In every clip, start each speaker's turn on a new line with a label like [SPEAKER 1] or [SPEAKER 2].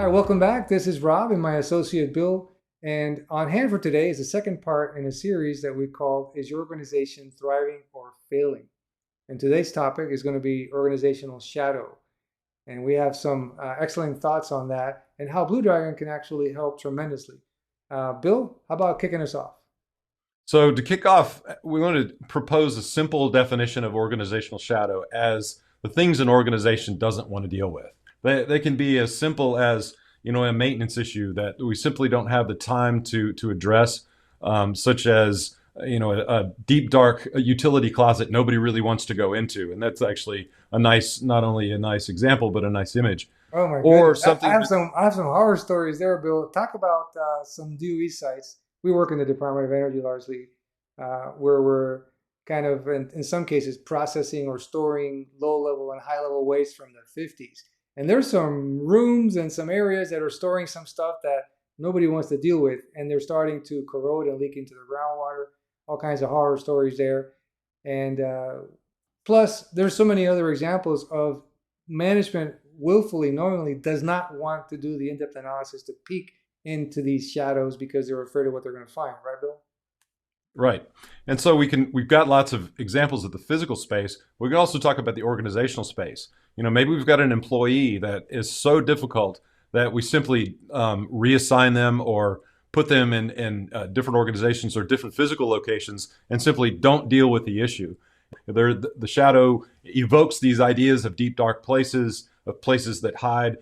[SPEAKER 1] Hi, welcome back. This is Rob and my associate Bill. And on hand for today is the second part in a series that we called Is Your Organization Thriving or Failing? And today's topic is going to be organizational shadow. And we have some excellent thoughts on that and how Blue Dragon can actually help tremendously. Bill, how about kicking us off?
[SPEAKER 2] So to kick off, we want to propose a simple definition of organizational shadow as the things an organization doesn't want to deal with. They can be as simple as, a maintenance issue that we simply don't have the time to address, such as, a deep, dark utility closet nobody really wants to go into. And that's actually not only a nice example, but a nice image.
[SPEAKER 1] Oh my
[SPEAKER 2] Or
[SPEAKER 1] goodness. I
[SPEAKER 2] something
[SPEAKER 1] have some horror stories there, Bill. Talk about some DOE sites. We work in the Department of Energy largely, where we're kind of in some cases processing or storing low level and high level waste from the 50s. And there's some rooms and some areas that are storing some stuff that nobody wants to deal with, and they're starting to corrode and leak into the groundwater. All kinds of horror stories there. And plus, there's so many other examples of management willfully, knowingly does not want to do the in-depth analysis to peek into these shadows because they're afraid of what they're going to find, right, Bill?
[SPEAKER 2] Right. And so we've got lots of examples of the physical space. We can also talk about the organizational space. Maybe we've got an employee that is so difficult that we simply reassign them or put them in different organizations or different physical locations and simply don't deal with the issue. The shadow evokes these ideas of deep, dark places, of places that hide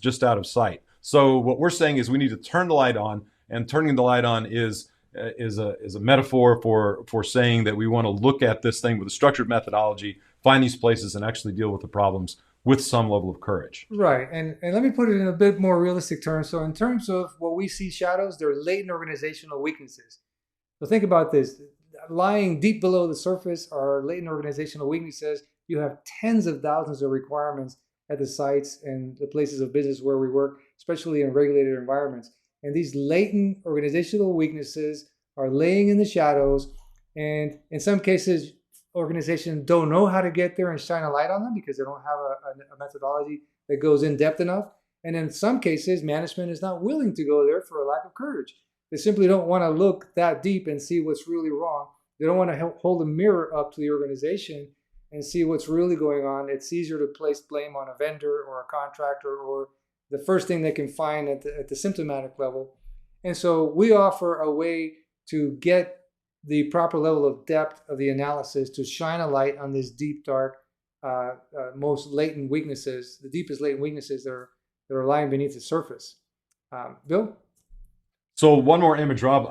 [SPEAKER 2] just out of sight. So what we're saying is we need to turn the light on, and turning the light on is a metaphor for saying that we want to look at this thing with a structured methodology, find these places, and actually deal with the problems with some level of courage.
[SPEAKER 1] Right. And let me put it in a bit more realistic terms. So in terms of what we see shadows, they're latent organizational weaknesses. So think about this. Lying deep below the surface are latent organizational weaknesses. You have tens of thousands of requirements at the sites and the places of business where we work, especially in regulated environments. And these latent organizational weaknesses are laying in the shadows. And in some cases, organizations don't know how to get there and shine a light on them because they don't have a methodology that goes in depth enough. And in some cases, management is not willing to go there for a lack of courage. They simply don't want to look that deep and see what's really wrong. They don't want to hold a mirror up to the organization and see what's really going on. It's easier to place blame on a vendor or a contractor or the first thing they can find at the symptomatic level. And so we offer a way to get the proper level of depth of the analysis to shine a light on this deep, dark, most latent weaknesses, the deepest latent weaknesses that are lying beneath the surface. Bill?
[SPEAKER 2] So one more image, Rob.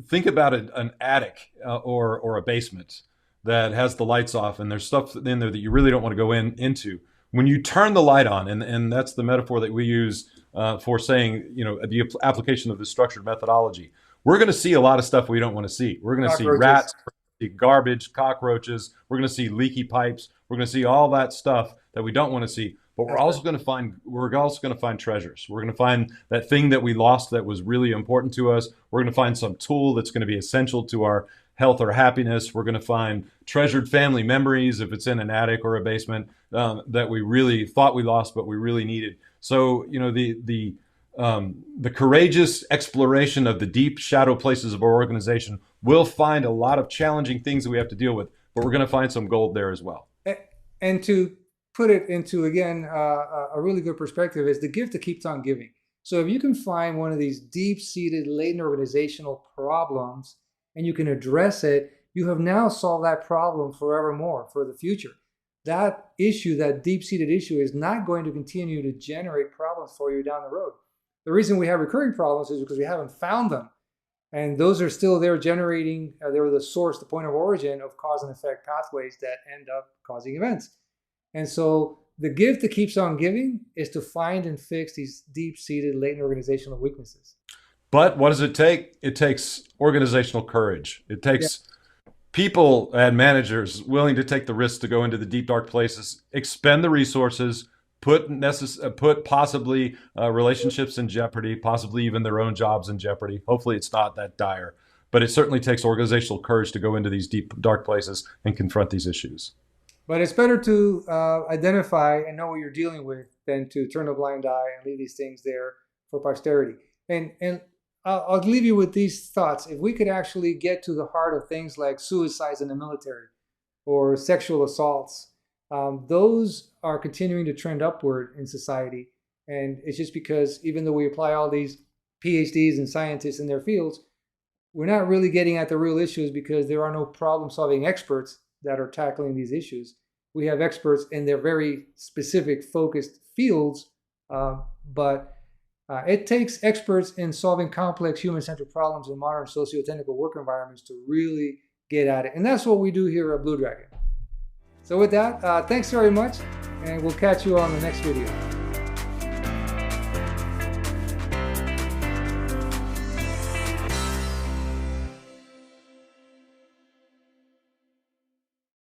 [SPEAKER 2] Think about an attic or a basement that has the lights off, and there's stuff in there that you really don't want to go into. When you turn the light on, and that's the metaphor that we use for saying, the application of the structured methodology, we're going to see a lot of stuff we don't want to see. We're going to see rats, we're going to see garbage, cockroaches. We're going to see leaky pipes. We're going to see all that stuff that we don't want to see. But we're also going to find treasures. We're going to find that thing that we lost that was really important to us. We're going to find some tool that's going to be essential to our health or happiness. We're going to find treasured family memories if it's in an attic or a basement that we really thought we lost, but we really needed. So, the courageous exploration of the deep shadow places of our organization will find a lot of challenging things that we have to deal with, but we're going to find some gold there as well.
[SPEAKER 1] And to put it into, again, a really good perspective is the gift that keeps on giving. So if you can find one of these deep-seated latent organizational problems and you can address it, you have now solved that problem forevermore for the future. That issue, that deep-seated issue, is not going to continue to generate problems for you down the road. The reason we have recurring problems is because we haven't found them. And those are still there generating, they're the source, the point of origin of cause and effect pathways that end up causing events. And so the gift that keeps on giving is to find and fix these deep-seated latent organizational weaknesses.
[SPEAKER 2] But what does it take? It takes organizational courage. It takes people and managers willing to take the risk to go into the deep, dark places, expend the resources, put possibly relationships in jeopardy, possibly even their own jobs in jeopardy. Hopefully it's not that dire. But it certainly takes organizational courage to go into these deep, dark places and confront these issues.
[SPEAKER 1] But it's better to identify and know what you're dealing with than to turn a blind eye and leave these things there for posterity. And I'll leave you with these thoughts. If we could actually get to the heart of things like suicides in the military or sexual assaults, those are continuing to trend upward in society. And it's just because even though we apply all these PhDs and scientists in their fields, we're not really getting at the real issues because there are no problem-solving experts that are tackling these issues. We have experts in their very specific focused fields, but it takes experts in solving complex human-centered problems in modern socio-technical work environments to really get at it. And that's what we do here at Blue Dragon. So with that, thanks very much, and we'll catch you on the next video.